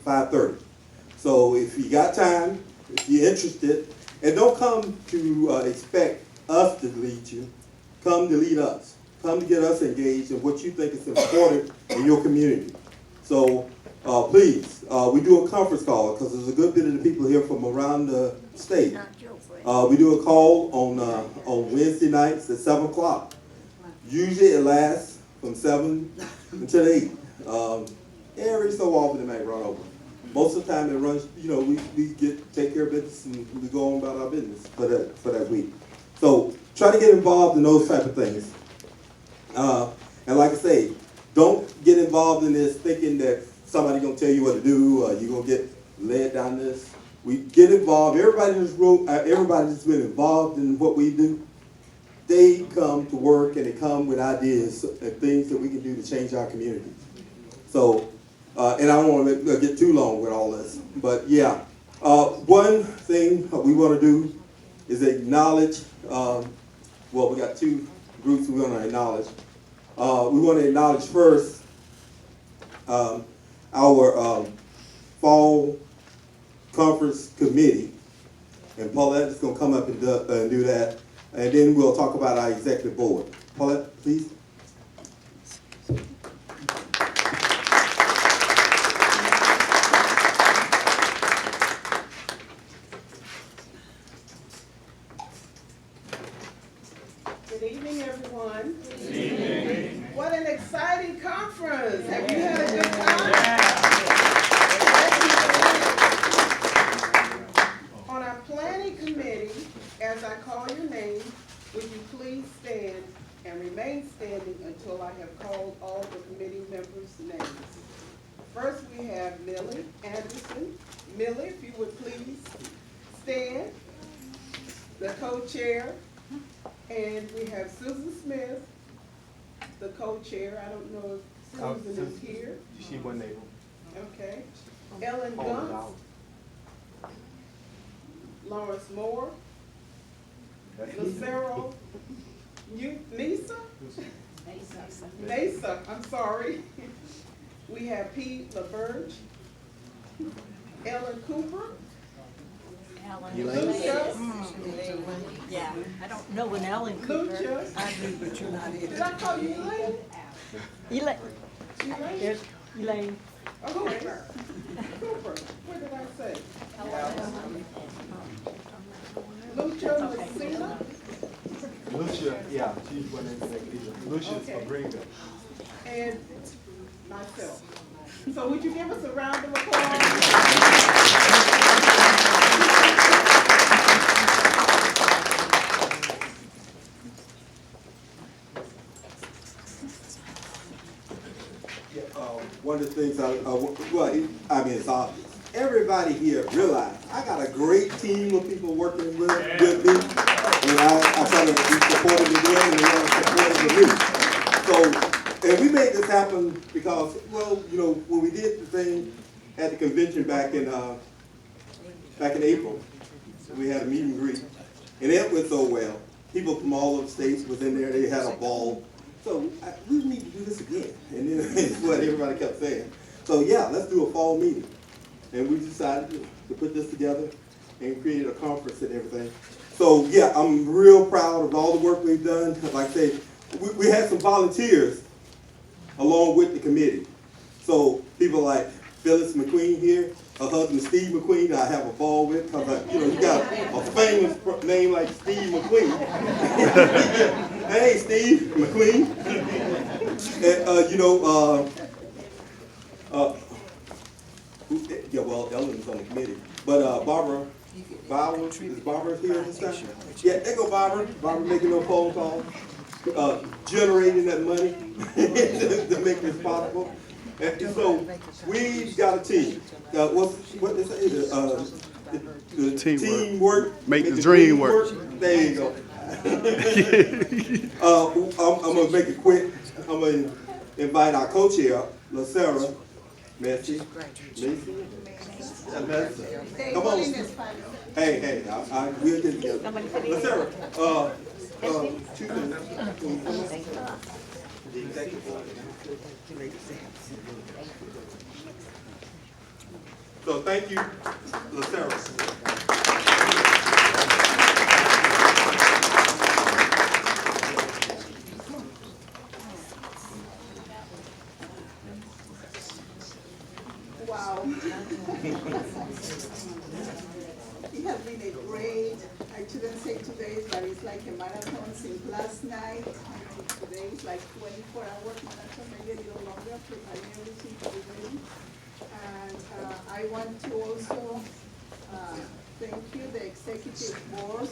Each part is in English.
5:30. So if you got time, if you're interested, and don't come to expect us to lead you, come to lead us. Come to get us engaged in what you think is important in your community. So please, we do a conference call because there's a good bit of the people here from around the state. We do a call on Wednesday nights at 7 o'clock. Usually it lasts from 7 until 8. Every so often it may run over. Most of the time it runs, we take care of business and we go on about our business for that week. So try to get involved in those type of things. And like I say, don't get involved in this thinking that somebody's going to tell you what to do, or you're going to get led down this. We get involved. Everybody in this room, everybody that's been involved in what we do, they come to work and they come with ideas and things that we can do to change our community. So, and I don't want to get too long with all this, but yeah. One thing we want to do is acknowledge, we got two groups we want to acknowledge. We want to acknowledge first our fall conference committee, and Paulette is going to come up and do that, and then we'll talk about our executive board. Paulette, please. Good evening, everyone. Good evening. What an exciting conference. Have you had a good time? On our planning committee, as I call your name, would you please stand and remain standing until I have called all the committee members' names. First, we have Millie Anderson. Millie, if you would please stand. The co-chair. And we have Susan Smith, the co-chair. I don't know if Susan is here. She wasn't able. Okay. Ellen Guntz. Lawrence Moore. Lucero. Nisa? Mesa, I'm sorry. We have Pete LaBerge. Ellen Cooper. Lucia. Yeah, I don't know an Ellen Cooper. Lucia. I do, but you're not in. Did I call you Elaine? Elaine. Elaine? Elaine. Oh, Cooper. Cooper. What did I say? Lucia Messina. Lucia, yeah, she wasn't able either. Lucia's Okay. a Greenville. And myself. So would you give us a round of applause? Yeah, one of the things it's obvious. Everybody here realize I got a great team of people working with me, and I try to be supportive of them, and they are supportive of me. So, and we made this happen because, when we did the thing at the convention back in April, we had a meet and greet, and it went so well. People from all over the states was in there. They had a ball. So we need to do this again, and then it's what everybody kept saying. So yeah, let's do a fall meeting, and we decided to put this together and create a conference and everything. So yeah, I'm real proud of all the work we've done. Like I say, we had some volunteers along with the committee. So people like Phyllis McQueen here, her husband Steve McQueen, I have a ball with, because you got a famous name like Steve McQueen. Hey, Steve McQueen. Ellen's on the committee. But Barbara Bowers, is Barbara here this time? Yeah, there go Barbara. Barbara making no phone calls, generating that money to make this possible. And so we got a team. What they say? The teamwork. Make the dream work. There you go. I'm gonna make it quick. I'm gonna invite our co-chair, Lucero, Messi. Come on. Hey, we'll get together. Lucero, two minutes. So thank you, Lucero. Wow. It has been a great, I shouldn't say today, but it's like a marathon since last night. Today is like 24-hour marathon, maybe a little longer, preparing everything to be ready. And I want to also thank you, the executive board.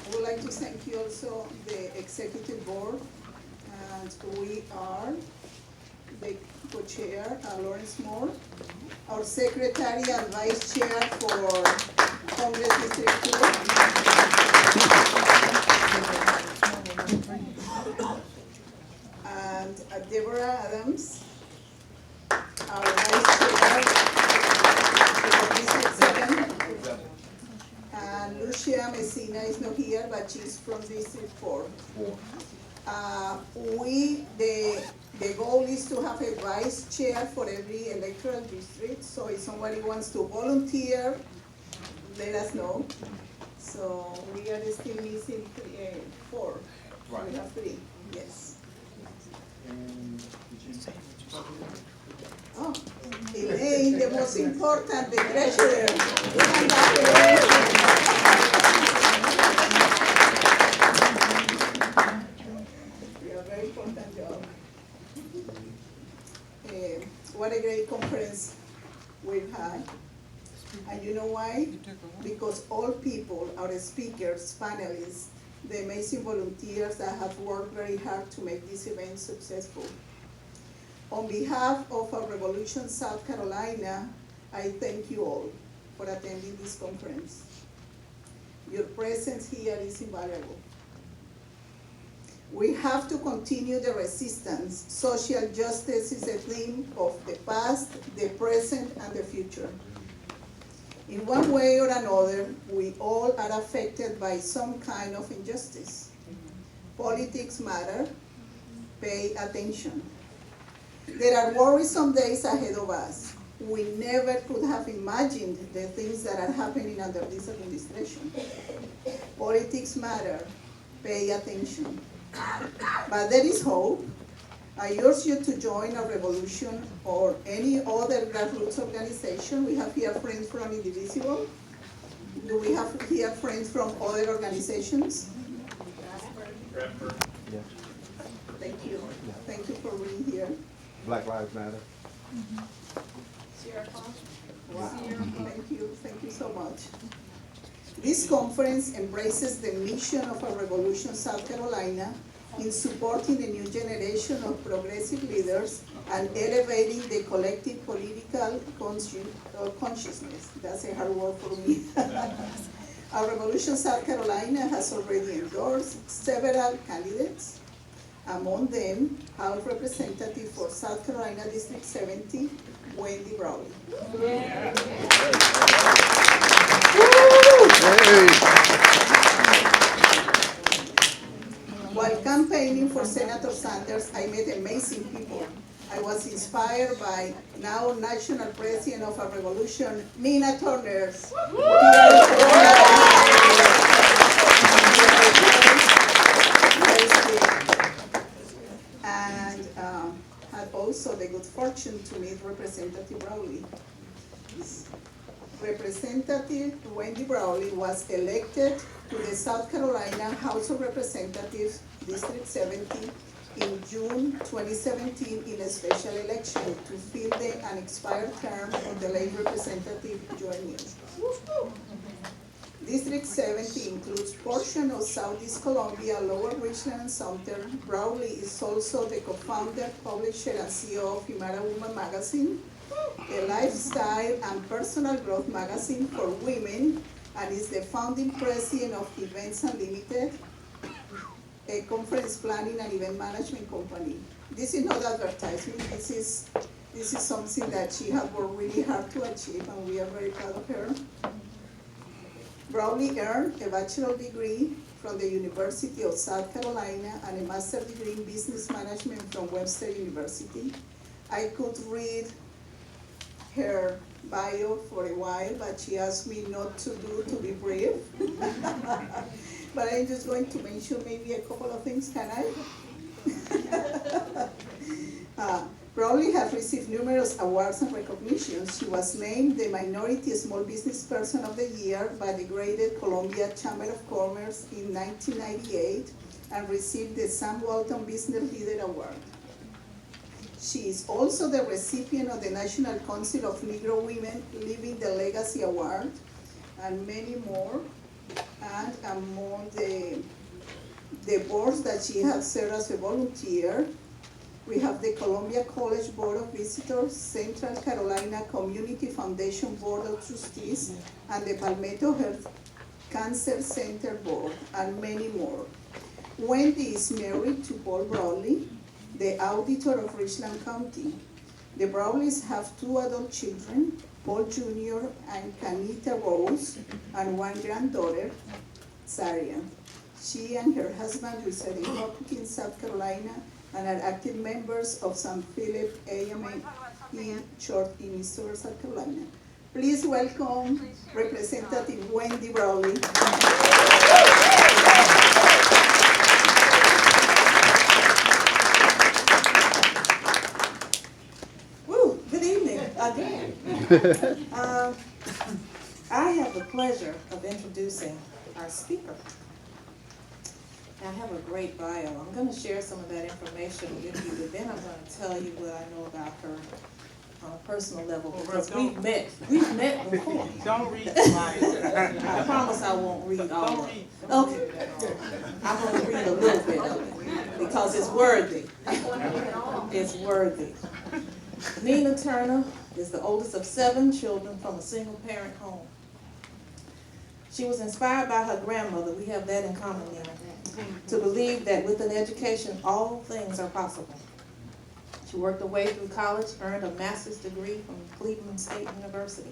I would like to thank you also, the executive board. And we are the co-chair, Lawrence Moore, our secretary and vice chair for Congress District 2. And Deborah Adams, our vice chair for District 7. And Lucia Messina is not here, but she's from District 4. The goal is to have a vice chair for every electoral district, so if somebody wants to volunteer, let us know. So we are still missing 4. Right. We have 3, yes. And Oh, Elaine, the most important, the treasurer. Very important job. What a great conference we've had. And you know why? Because all people, our speakers, panelists, the amazing volunteers that have worked very hard to make this event successful. On behalf of our Revolution South Carolina, I thank you all for attending this conference. Your presence here is invaluable. We have to continue the resistance. Social justice is a theme of the past, the present, and the future. In one way or another, we all are affected by some kind of injustice. Politics matter. Pay attention. There are worrisome days ahead of us. We never could have imagined the things that are happening under this administration. Politics matter. Pay attention. But there is hope. I urge you to join our Revolution or any other grassroots organization. We have here friends from Indivisible. Do we have here friends from other organizations? yeah, Thank you. Thank you for being here. Black Lives Matter. Wow. Thank you so much. This conference embraces the mission of our Revolution South Carolina in supporting the new generation of progressive leaders and elevating the collective political consciousness. That's a hard word for me. Our Revolution South Carolina has already endorsed several candidates, among them House Representative for South Carolina District 70, Wendy Brawley. While campaigning for Senator Sanders, I met amazing people. I was inspired by now National President of our Revolution, Nina Turner. And had also the good fortune to meet Representative Brawley. Representative Wendy Brawley was elected to the South Carolina House of Representatives, District 70, in June 2017 in a special election to fill the unexpired term of the late Representative Joy Mills. District 70 includes portion of Southeast Columbia, Lower Richland, and Sumter. Brawley is also the co-founder, publisher, and CEO of Himara Woman Magazine, a lifestyle and personal growth magazine for women, and is the founding president of Events Unlimited, a conference planning and event management company. This is not advertising. This is something that she has worked really hard to achieve, and we are very proud of her. Brawley earned a bachelor's degree from the University of South Carolina and a master's degree in business management from Webster University. I could read her bio for a while, but she asked me not to be brief. But I'm just going to mention maybe a couple of things, can I? Brownlee has received numerous awards and recognitions. She was named the Minority Small Business Person of the Year by the graded Columbia Chamber of Commerce in 1998 and received the Sam Walton Business Leader Award. She is also the recipient of the National Council of Negro Women Living the Legacy Award and many more. And among the boards that she has served as a volunteer, we have the Columbia College Board of Visitors, Central Carolina Community Foundation Board of Trustees, and the Palmetto Health Cancer Center Board, and many more. Wendy is married to Paul Brownlee, the auditor of Richland County. The Brownlees have 2 adult children, Paul Jr. and Kanita Rose, and 1 granddaughter, Zaria. She and her husband reside in Hopkins, South Carolina, and are active members of St. Philip AME Church in Eastover, South Carolina. Please welcome Representative Wendy Brownlee. Woo, good evening again. I have the pleasure of introducing our speaker. I have a great bio. I'm going to share some of that information with you, but then I'm going to tell you what I know about her on a personal level, because we've met before. Don't read the Bible. I promise I won't read all of it. Okay. I'm going to read a little bit of it, because it's worthy. It's worthy. Nina Turner is the oldest of 7 children from a single-parent home. She was inspired by her grandmother, we have that in common, Nina, to believe that with an education, all things are possible. She worked her way through college, earned a master's degree from Cleveland State University.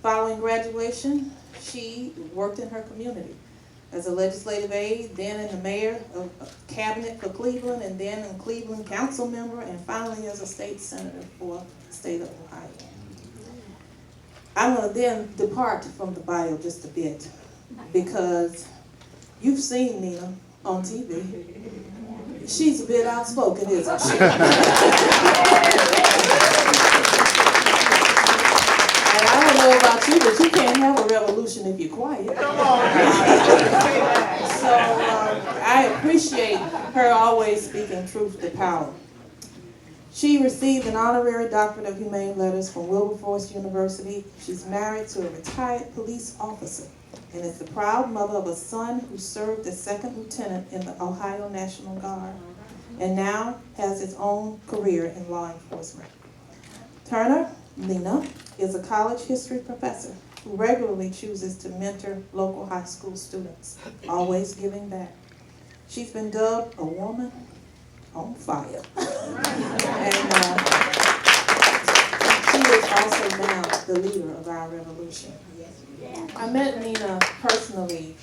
Following graduation, she worked in her community as a legislative aide, then in the mayor of cabinet for Cleveland, and then in Cleveland council member, and finally as a state senator for the state of Ohio. I'm going to then depart from the bio just a bit, because you've seen Nina on TV. She's a bit outspoken, isn't she? And I don't know about you, but you can't have a revolution if you're quiet. Come on. So I appreciate her always speaking truth to power. She received an honorary doctorate of humane letters from Wilberforce University. She's married to a retired police officer and is the proud mother of a son who served as 2nd lieutenant in the Ohio National Guard and now has his own career in law enforcement. Turner, Nina, is a college history professor who regularly chooses to mentor local high school students, always giving back. She's been dubbed a woman on fire. And she is also now the leader of our revolution. I met Nina personally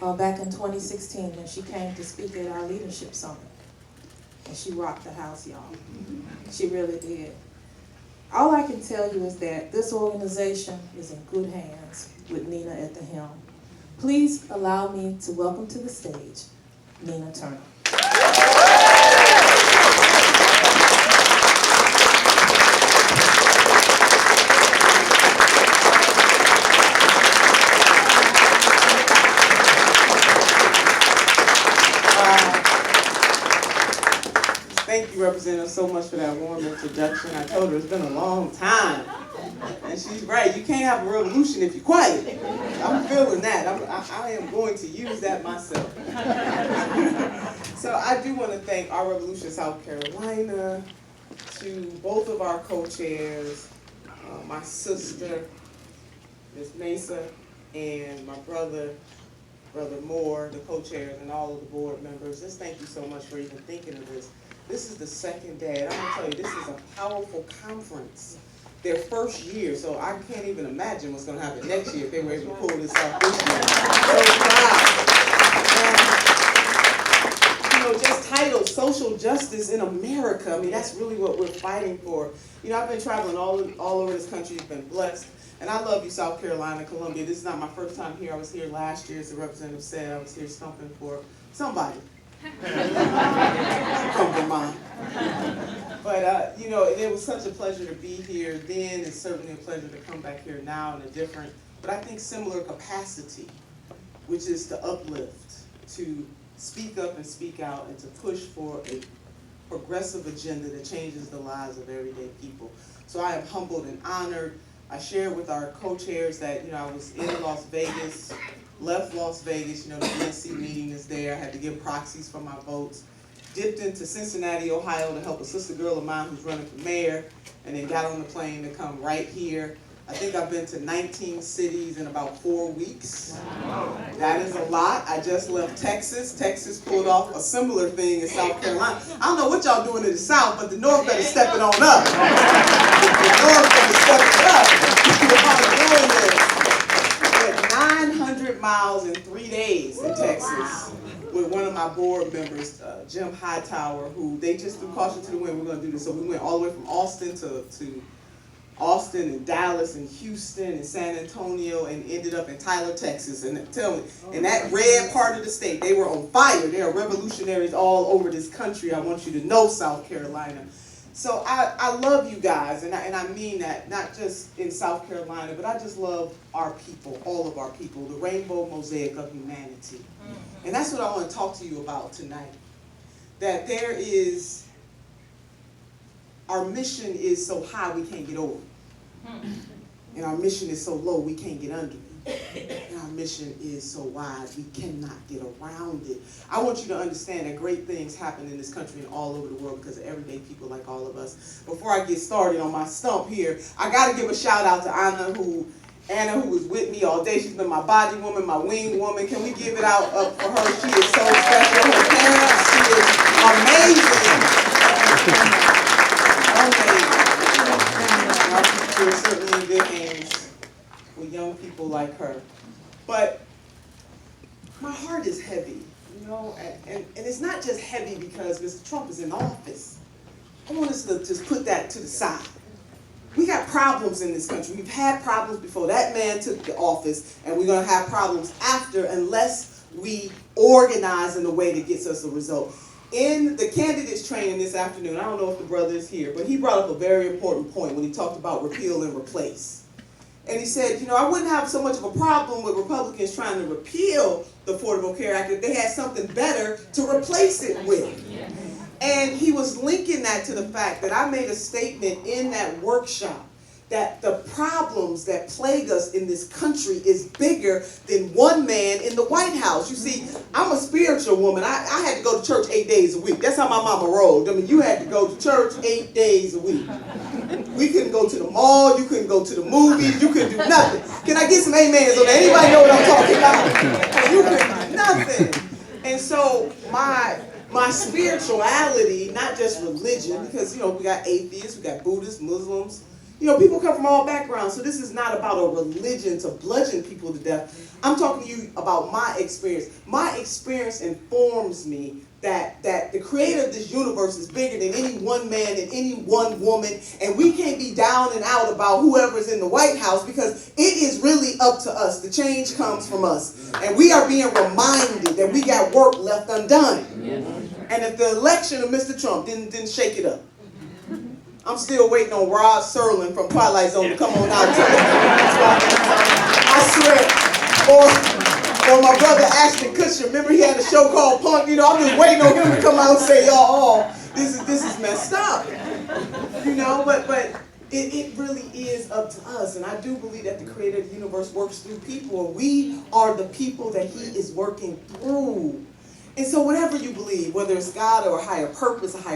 back in 2016 when she came to speak at our leadership summit. And she rocked the house, y'all. She really did. All I can tell you is that this organization is in good hands with Nina at the helm. Please allow me to welcome to the stage Nina Turner. Thank you, Representative, so much for that warm introduction. I told her it's been a long time. And she's right, you can't have a revolution if you're quiet. I'm feeling that. I am going to use that myself. So I do want to thank our Revolution South Carolina, to both of our co-chairs, my sister, Ms. Mesa, and my brother Moore, the co-chairs, and all of the board members. Just thank you so much for even thinking of this. This is the 2nd day, and I'm going to tell you, this is a powerful conference. Their first year, so I can't even imagine what's going to happen next year if they were able to pull this off this year. So proud. And, just title, Social Justice in America. I mean, that's really what we're fighting for. You know, I've been traveling all over this country, been blessed. And I love you, South Carolina, Columbia. This is not my first time here. I was here last year, as the representative said. I was here stumping for somebody. Come to mind. But, you know, it was such a pleasure to be here then. It's certainly a pleasure to come back here now in a different, but I think similar capacity, which is to uplift, to speak up and speak out, and to push for a progressive agenda that changes the lives of everyday people. So I am humbled and honored. I shared with our co-chairs that, you know, I was in Las Vegas, left Las Vegas, you know, the DNC meeting is there. I had to give proxies for my votes. Dipped into Cincinnati, Ohio to help a sister girl of mine who's running for mayor, and then got on the plane to come right here. I think I've been to 19 cities in about 4 weeks. Wow. That is a lot. I just left Texas. Texas pulled off a similar thing in South Carolina. I don't know what y'all doing in the South, but the North better step it on up. The North better step it up. Y'all doing this. 900 miles in 3 days in Texas with one of my board members, Jim Hightower, who they just threw caution to the wind. We're going to do this. So we went all the way from Austin to Austin and Dallas and Houston and San Antonio, and ended up in Tyler, Texas. And tell me, in that red part of the state, they were on fire. There are revolutionaries all over this country. I want you to know, South Carolina. So I love you guys, and I mean that, not just in South Carolina, but I just love our people, all of our people, the rainbow mosaic of humanity. And that's what I want to talk to you about tonight. That there is, our mission is so high we can't get over it. And our mission is so low we can't get under it. And our mission is so wide we cannot get around it. I want you to understand that great things happen in this country and all over the world because of everyday people like all of us. Before I get started on my stump here, I got to give a shout out to Anna who was with me all day. She's been my body woman, my wing woman. Can we give it up for her? She is so special. Her parents, she is amazing. Our future is certainly in good hands with young people like her. But my heart is heavy, you know, and it's not just heavy because Mr. Trump is in office. I want us to just put that to the side. We got problems in this country. We've had problems before that man took the office, and we're going to have problems after unless we organize in a way that gets us a result. In the candidates training this afternoon, I don't know if the brother is here, but he brought up a very important point when he talked about repeal and replace. And he said, you know, I wouldn't have so much of a problem with Republicans trying to repeal the Affordable Care Act if they had something better to replace it with. And he was linking that to the fact that I made a statement in that workshop that the problems that plague us in this country is bigger than one man in the White House. You see, I'm a spiritual woman. I had to go to church 8 days a week. That's how my mama rolled. I mean, you had to go to church 8 days a week. We couldn't go to the mall. You couldn't go to the movies. You couldn't do nothing. Can I get some amens on that? Anybody know what I'm talking about? You couldn't do nothing. And so my spirituality, not just religion, because, you know, we got atheists, we got Buddhists, Muslims, you know, people come from all backgrounds, so this is not about a religion to bludgeon people to death. I'm talking to you about my experience. My experience informs me that the creator of this universe is bigger than any one man and any one woman, and we can't be down and out about whoever's in the White House because it is really up to us. The change comes from us, and we are being reminded that we got work left undone. And if the election of Mr. Trump didn't shake it up, I'm still waiting on Rod Serling from Twilight Zone to come on out. I swear. Or my brother Ashton Kutcher, remember he had a show called Punk? You know, I'm just waiting on him to come out and say, y'all, this is messed up. You know, but it really is up to us. And I do believe that the creator of the universe works through people. And we are the people that he is working through. And so whatever you believe, whether it's God or a higher purpose, a higher